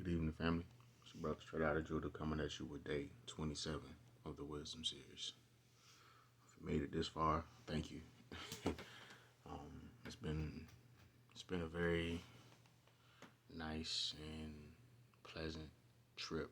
Good evening, family. It's your brother straight out of Judah coming at you with day 27 of the Wisdom series. If you made it this far, thank you. It's been a very nice and pleasant trip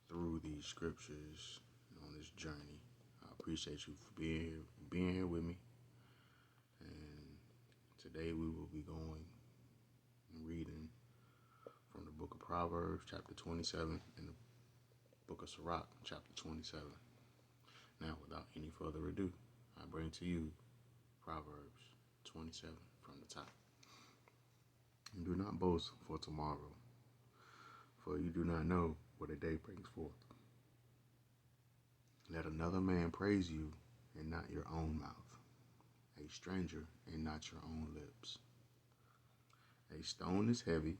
through these scriptures on this journey. I appreciate you for being here with me. And today we will be going and reading from the book of Proverbs, chapter 27, and the book of Sirach, chapter 27. Now, without any further ado, I bring to you Proverbs 27 from the top. And do not boast for tomorrow, for you do not know what a day brings forth. Let another man praise you, and not your own mouth, a stranger, and not your own lips. A stone is heavy,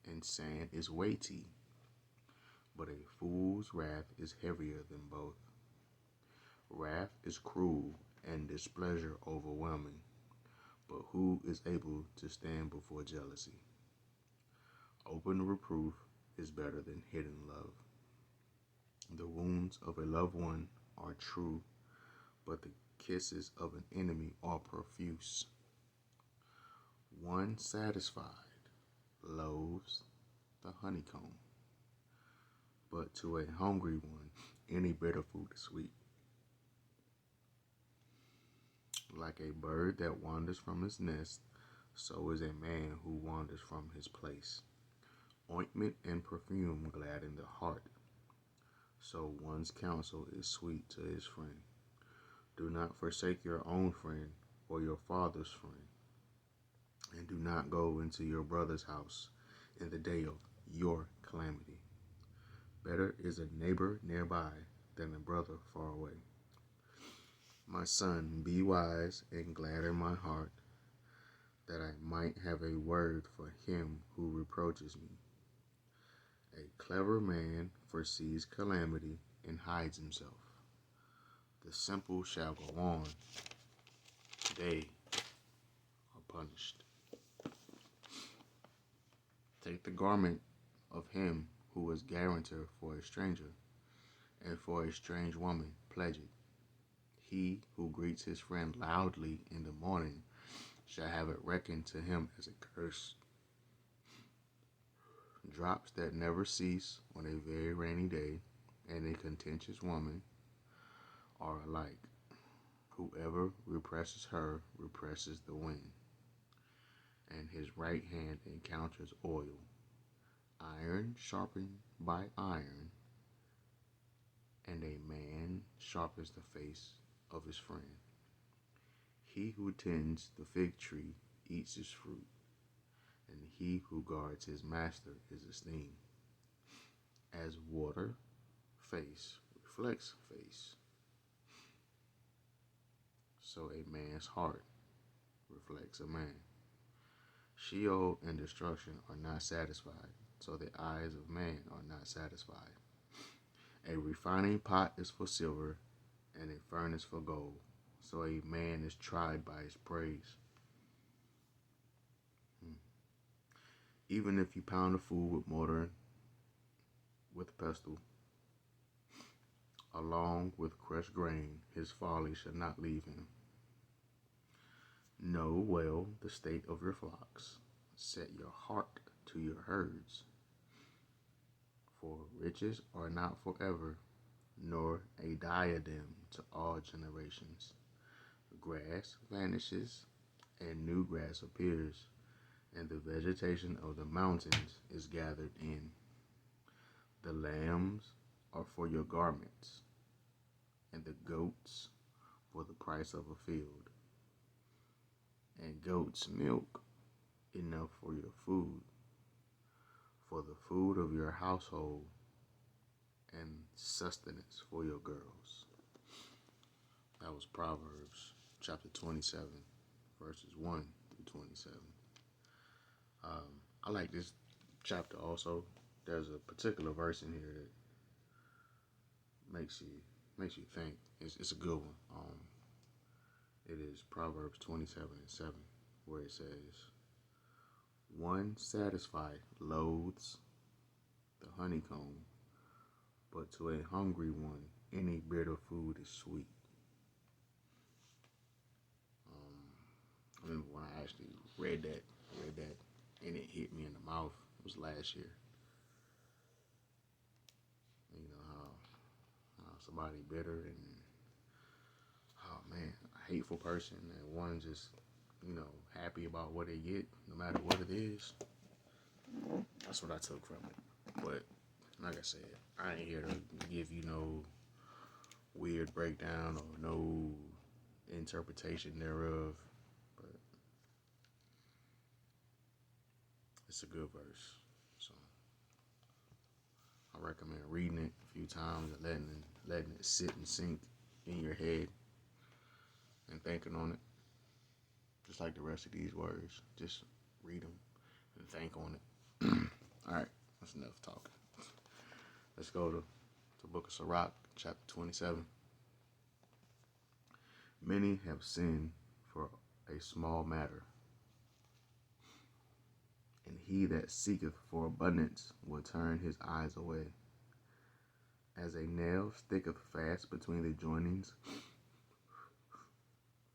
and sand is weighty, but a fool's wrath is heavier than both. Wrath is cruel, and displeasure overwhelming, but who is able to stand before jealousy? Open reproof is better than hidden love. The wounds of a loved one are true, but the kisses of an enemy are profuse. One satisfied loathes the honeycomb, but to a hungry one, any bitter food is sweet. Like a bird that wanders from his nest, so is a man who wanders from his place. Ointment and perfume gladden the heart, so one's counsel is sweet to his friend. Do not forsake your own friend or your father's friend, and do not go into your brother's house in the day of your calamity. Better is a neighbor nearby than a brother far away. My son, be wise and gladden my heart, that I might have a word for him who reproaches me. A clever man foresees calamity and hides himself. The simple shall go on. They are punished. Take the garment of him who is guarantor for a stranger, and for a strange woman pledge it. He who greets his friend loudly in the morning shall have it reckoned to him as a curse. Drops that never cease on a very rainy day and a contentious woman are alike. Whoever represses her represses the wind, and his right hand encounters oil. Iron sharpened by iron, and a man sharpens the face of his friend. He who tends the fig tree eats its fruit, and he who guards his master is esteemed. As water, face reflects face, so a man's heart reflects a man. Sheol and destruction are not satisfied, so the eyes of man are not satisfied. A refining pot is for silver, and a furnace for gold, so a man is tried by his praise. Even if you pound a fool with mortar with pestle, along with crushed grain, his folly shall not leave him. Know well the state of your flocks. Set your heart to your herds. For riches are not forever, nor a diadem to all generations. Grass vanishes, and new grass appears, and the vegetation of the mountains is gathered in. The lambs are for your garments, and the goats for the price of a field, and goat's milk enough for your food, for the food of your household, and sustenance for your girls. That was Proverbs chapter 27, verses 1 through 27. I like this chapter also. There's a particular verse in here that makes you think. It's a good one. It is Proverbs 27:7, where it says, One satisfied loathes the honeycomb, but to a hungry one, any bitter food is sweet. I remember when I actually read that, and it hit me in the mouth. It was last year. You know how somebody bitter and oh man, a hateful person, and one just happy about what they get, no matter what it is. That's what I took from it. But like I said, I ain't here to give you no weird breakdown or no interpretation thereof. But it's a good verse. So I recommend reading it a few times and letting it sit and sink in your head and thinking on it. Just like the rest of these words. Just read them and think on it. Alright, that's enough talking. Let's go to the book of Sirach, chapter 27. Many have sinned for a small matter, and he that seeketh for abundance will turn his eyes away. As a nail sticketh fast between the joinings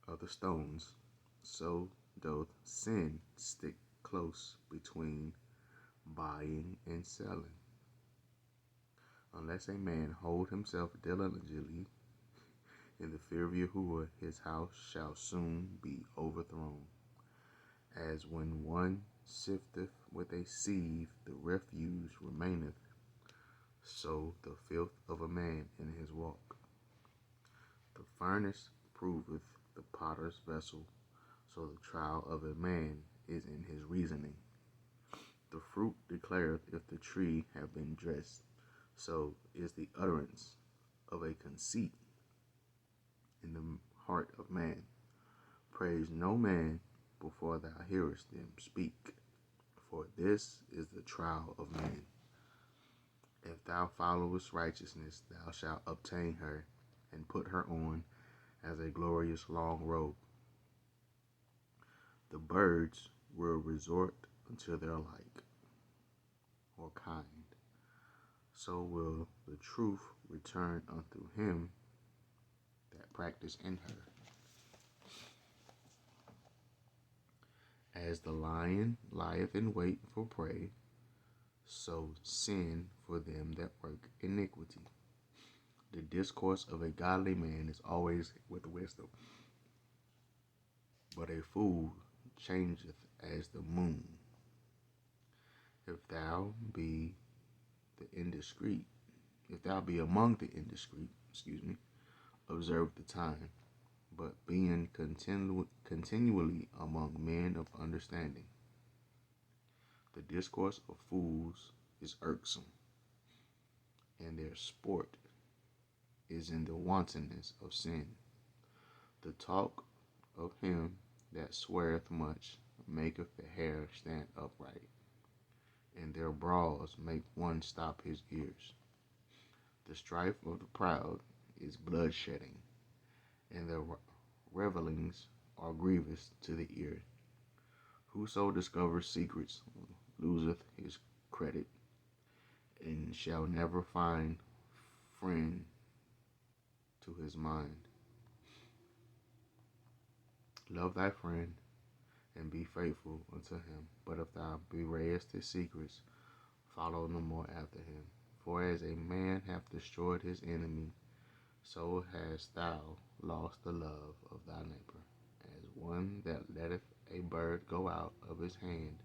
of the stones, so doth sin stick close between buying and selling. Unless a man hold himself diligently in the fear of Yahuwah, his house shall soon be overthrown. As when one sifteth with a sieve, the refuse remaineth, so the filth of a man in his walk. The furnace proveth the potter's vessel, so the trial of a man is in his reasoning. The fruit declareth if the tree have been dressed, so is the utterance of a conceit in the heart of man. Praise no man before thou hearest them speak, for this is the trial of man. If thou followest righteousness, thou shalt obtain her, and put her on as a glorious long robe. The birds will resort unto their like, or kind. So will the truth return unto him that practice in her. As the lion lieth in wait for prey, so sin for them that work iniquity. The discourse of a godly man is always with wisdom, but a fool changeth as the moon. If thou be among the indiscreet, observe the time, but being continually among men of understanding. The discourse of fools is irksome, and their sport is in the wantonness of sin. The talk of him that sweareth much maketh the hair stand upright, and their brawls make one stop his ears. The strife of the proud is bloodshedding, and their revelings are grievous to the ear. Whoso discovers secrets loseth his credit, and shall never find friend to his mind. Love thy friend, and be faithful unto him. But if thou bewrayest his secrets, follow no more after him. For as a man hath destroyed his enemy, so hast thou lost the love of thy neighbor. As one that letteth a bird go out of his hand,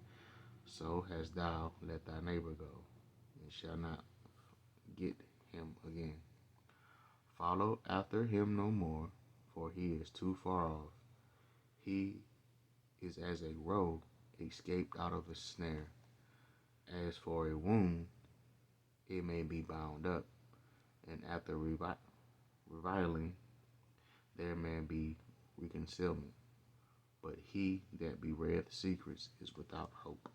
so hast thou let thy neighbor go, and shall not get him again. Follow after him no more, for he is too far off. He is as a roe escaped out of a snare. As for a wound, it may be bound up, and after reviling, there may be reconciliation. But he that bewrayeth secrets is without hope.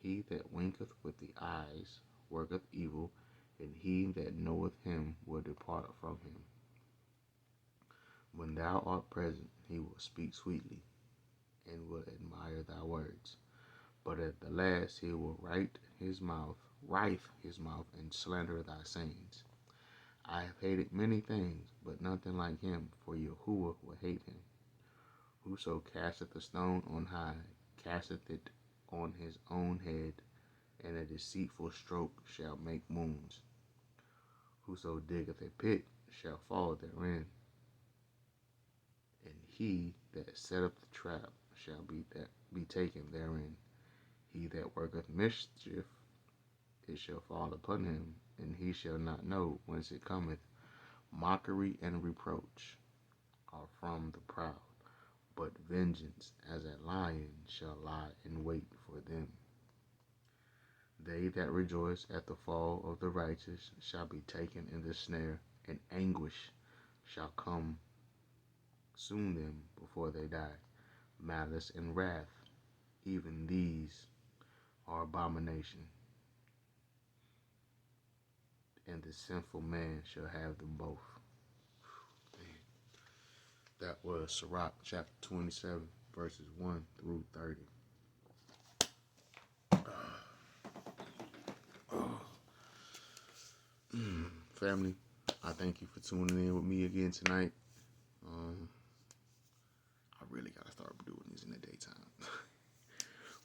He that winketh with the eyes worketh evil, and he that knoweth him will depart from him. When thou art present, he will speak sweetly, and will admire thy words. But at the last he will writhe his mouth, and slander thy sayings. I have hated many things, but nothing like him, for Yahuwah will hate him. Whoso casteth a stone on high, casteth it on his own head, and a deceitful stroke shall make wounds. Whoso diggeth a pit shall fall therein, and he that setteth the trap shall be taken therein. He that worketh mischief, it shall fall upon him, and he shall not know whence it cometh. Mockery and reproach are from the proud, but vengeance as a lion shall lie in wait for them. They that rejoice at the fall of the righteous shall be taken in the snare, and anguish shall consume them before they die. Malice and wrath, even these are abomination, and the sinful man shall have them both. That was Sirach chapter 27, verses 1 through 30. Family, I thank you for tuning in with me again tonight. I really gotta start doing these in the daytime.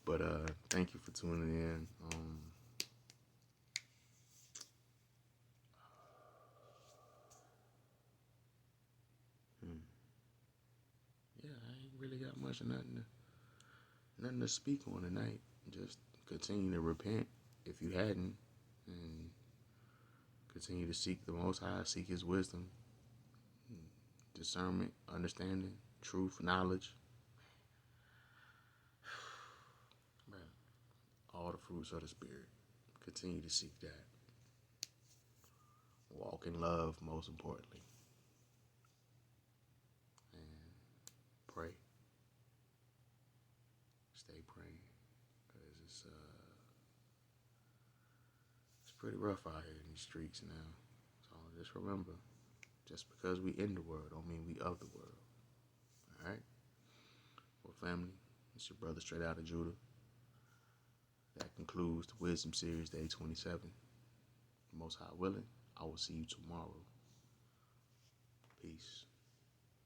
But thank you for tuning in. Yeah, I ain't really got much of nothing to speak on tonight. Just continue to repent if you hadn't, and continue to seek the Most High, seek His wisdom, discernment, understanding, truth, knowledge. Man, all the fruits of the Spirit. Continue to seek that. Walk in love, most importantly. And pray. Stay praying. Because it's pretty rough out here in these streets now. So just remember, just because we in the world don't mean we of the world. Alright? Well, family, it's your brother straight out of Judah. That concludes the Wisdom Series, Day 27. Most High willing, I will see you tomorrow. Peace.